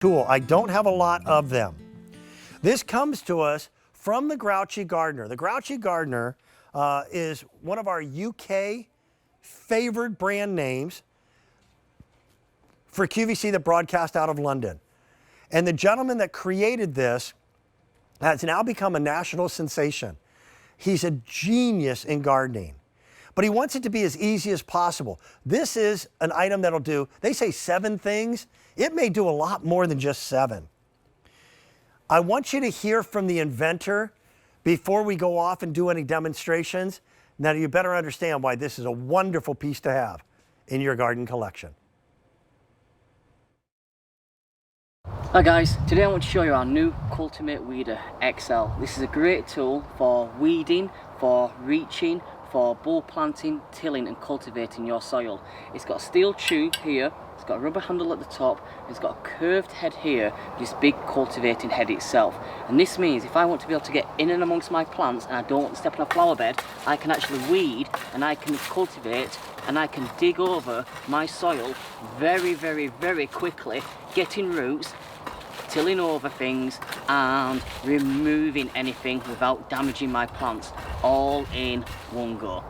tool. I don't have a lot of them. This comes to us from the Grouchy Gardener. The Grouchy Gardener is one of our UK favored brand names for QVC that broadcast out of London. And the gentleman that created this has now become a national sensation. He's a genius in gardening, but he wants it to be as easy as possible. This is an item that'll do, they say 7 things. It may do a lot more than just 7. I want you to hear from the inventor before we go off and do any demonstrations. Now you better understand why this is a wonderful piece to have in your garden collection. Hi guys, today I want to show you our new Cultimate Weeder XL. This is a great tool for weeding, for reaching, for bulb planting, tilling and cultivating your soil. It's got a steel tube here, it's got a rubber handle at the top, it's got a curved head here, this big cultivating head itself. And this means if I want to be able to get in and amongst my plants and I don't want to step on a flower bed, I can actually weed and I can cultivate and I can dig over my soil very, very, very quickly, getting roots, tilling over things and removing anything without damaging my plants, all in one go.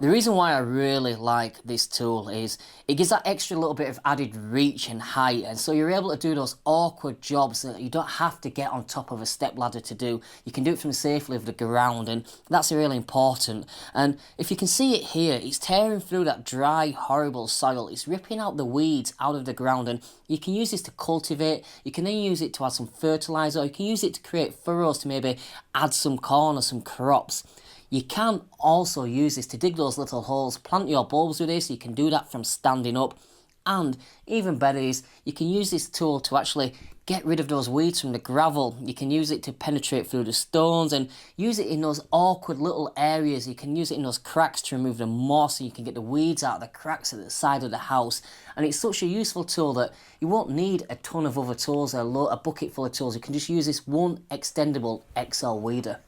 The reason why I really like this tool is it gives that extra little bit of added reach and height, and so you're able to do those awkward jobs that you don't have to get on top of a step ladder to do. You can do it from safely of the ground, and that's really important. And if you can see it here, it's tearing through that dry, horrible soil. It's ripping out the weeds out of the ground, and you can use this to cultivate. You can then use it to add some fertilizer, or you can use it to create furrows to maybe add some corn or some crops. You can also use this to dig those little holes, plant your bulbs with this. You can do that from standing up. And even better is you can use this tool to actually get rid of those weeds from the gravel. You can use it to penetrate through the stones and use it in those awkward little areas. You can use it in those cracks to remove the moss, and you can get the weeds out of the cracks at the side of the house. And it's such a useful tool that you won't need a ton of other tools, a bucket full of tools. You can just use this one extendable XL weeder.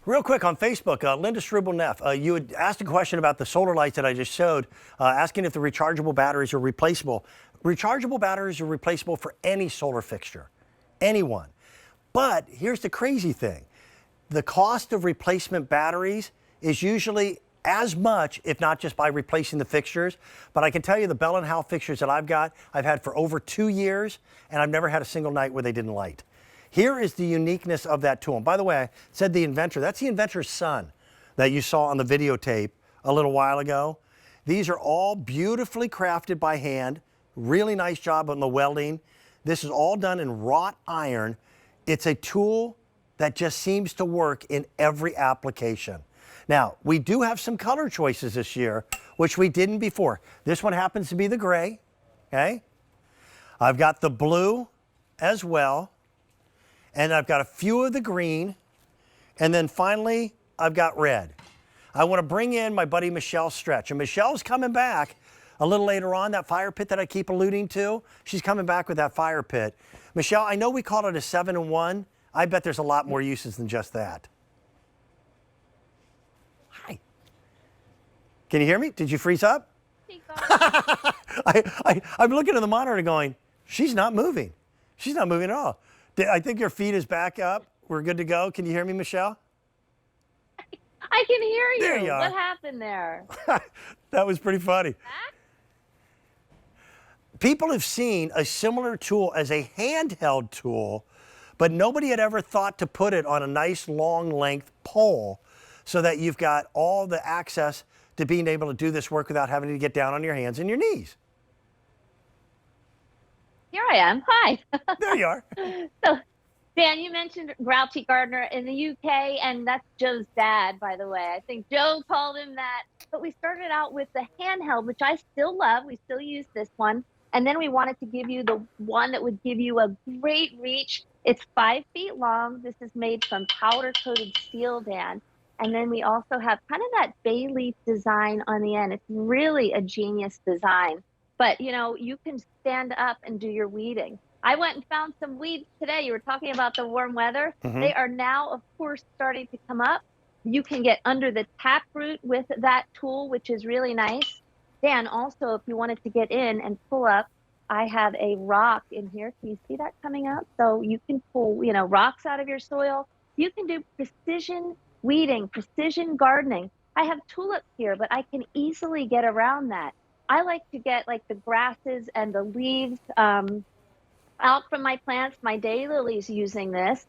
Real quick on Facebook, Linda Strubel-Neff, you had asked a question about the solar lights that I just showed, asking if the rechargeable batteries are replaceable. Rechargeable batteries are replaceable for any solar fixture, anyone. But here's the crazy thing. The cost of replacement batteries is usually as much, if not just by replacing the fixtures. But I can tell you the Bell & Howell fixtures that I've got, I've had for over 2 years, and I've never had a single night where they didn't light. Here is the uniqueness of that tool. And by the way, I said the inventor. That's the inventor's son that you saw on the videotape a little while ago. These are all beautifully crafted by hand. Really nice job on the welding. This is all done in wrought iron. It's a tool that just seems to work in every application. Now, we do have some color choices this year, which we didn't before. This one happens to be the gray, okay? I've got the blue as well. And I've got a few of the green, and then finally, I've got red. I want to bring in my buddy Michelle Stretch, and Michelle's coming back a little later on, that fire pit that I keep alluding to. She's coming back with that fire pit. Michelle, I know we called it a 7-in-1. I bet there's a lot more uses than just that. Hi. Can you hear me? Did you freeze up? I'm looking at the monitor going, she's not moving. She's not moving at all. I think your feed is back up. We're good to go. Can you hear me, Michelle? I can hear you. There you are. What happened there? That was pretty funny. Back? People have seen a similar tool as a handheld tool, but nobody had ever thought to put it on a nice long length pole so that you've got all the access to being able to do this work without having to get down on your hands and your knees. Here I am. Hi. There you are. So, Dan, you mentioned Grouchy Gardener in the UK, and that's Joe's dad, by the way. I think Joe called him that. But we started out with the handheld, which I still love. We still use this one. And then we wanted to give you the one that would give you a great reach. It's 5 feet long. This is made from powder-coated steel, Dan. And then we also have kind of that bay leaf design on the end. It's really a genius design. But, you know, you can stand up and do your weeding. I went and found some weeds today. You were talking about the warm weather. Mm-hmm. They are now, of course, starting to come up. You can get under the taproot with that tool, which is really nice. Dan, also, if you wanted to get in and pull up, I have a rock in here. Can you see that coming up? So you can pull, rocks out of your soil. You can do precision weeding, precision gardening. I have tulips here, but I can easily get around that. I like to get like the grasses and the leaves out from my plants, my daylilies using this.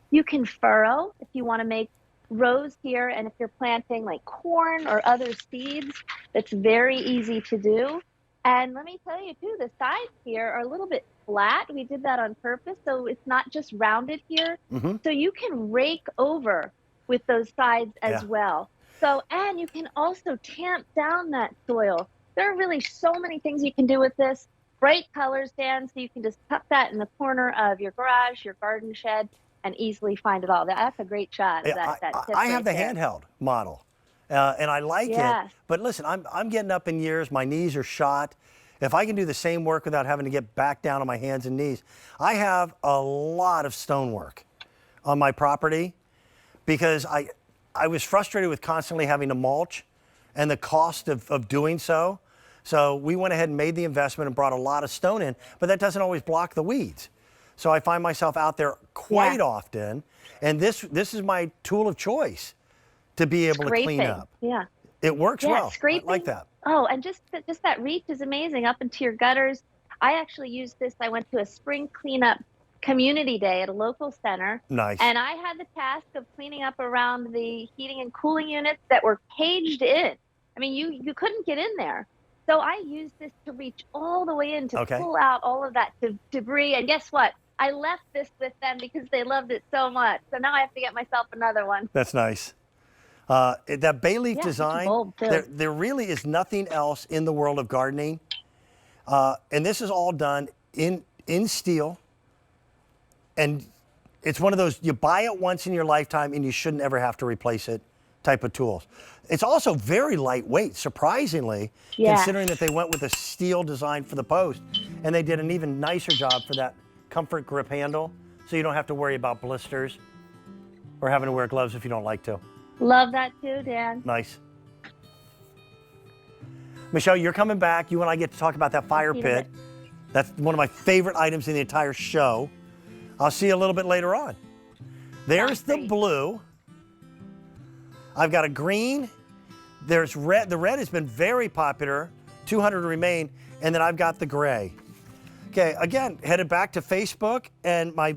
You can furrow if you want to make rows here, and if you're planting like corn or other seeds, it's very easy to do. And let me tell you too, the sides here are a little bit flat. We did that on purpose, so it's not just rounded here. Mm-hmm. So you can rake over with those sides as Yeah. well. So, and you can also tamp down that soil. There are really so many things you can do with this. Bright colors, Dan, so you can just tuck that in the corner of your garage, your garden shed, and easily find it all. That's a great shot. Yeah, That tip I have right the there. handheld model, and I like it. Yes. But listen, I'm getting up in years. My knees are shot. If I can do the same work without having to get back down on my hands and knees, I have a lot of stonework on my property because I was frustrated with constantly having to mulch and the cost of doing so. So we went ahead and made the investment and brought a lot of stone in, but that doesn't always block the weeds. So I find myself out there quite often, and this is my tool of choice to be able to clean up. Yeah. It works well. Scraping. I like that. Oh, and just that reach is amazing up into your gutters. I actually used this. I went to a spring cleanup community day at a local center. Nice. And I had the task of cleaning up around the heating and cooling units that were caged in. I mean, you couldn't get in there. So I used this to reach all the way in to pull out all of that debris. And guess what? I left this with them because they loved it so much. So now I have to get myself another one. That's nice. That bay leaf design, bold, there really is nothing else in the world of gardening. And this is all done in steel. And it's one of those, you buy it once in your lifetime and you shouldn't ever have to replace it type of tools. It's also very lightweight, surprisingly, considering that they went with a steel design for the post. And they did an even nicer job for that comfort grip handle, so you don't have to worry about blisters or having to wear gloves if you don't like to. Love that too, Dan. Nice. Michelle, you're coming back. You and I get to talk about that fire pit. That's one of my favorite items in the entire show. I'll see you a little bit later on. There's the blue. I've got a green. There's red. The red has been very popular. 200 remain. And then I've got the gray. Okay, again, headed back to Facebook and my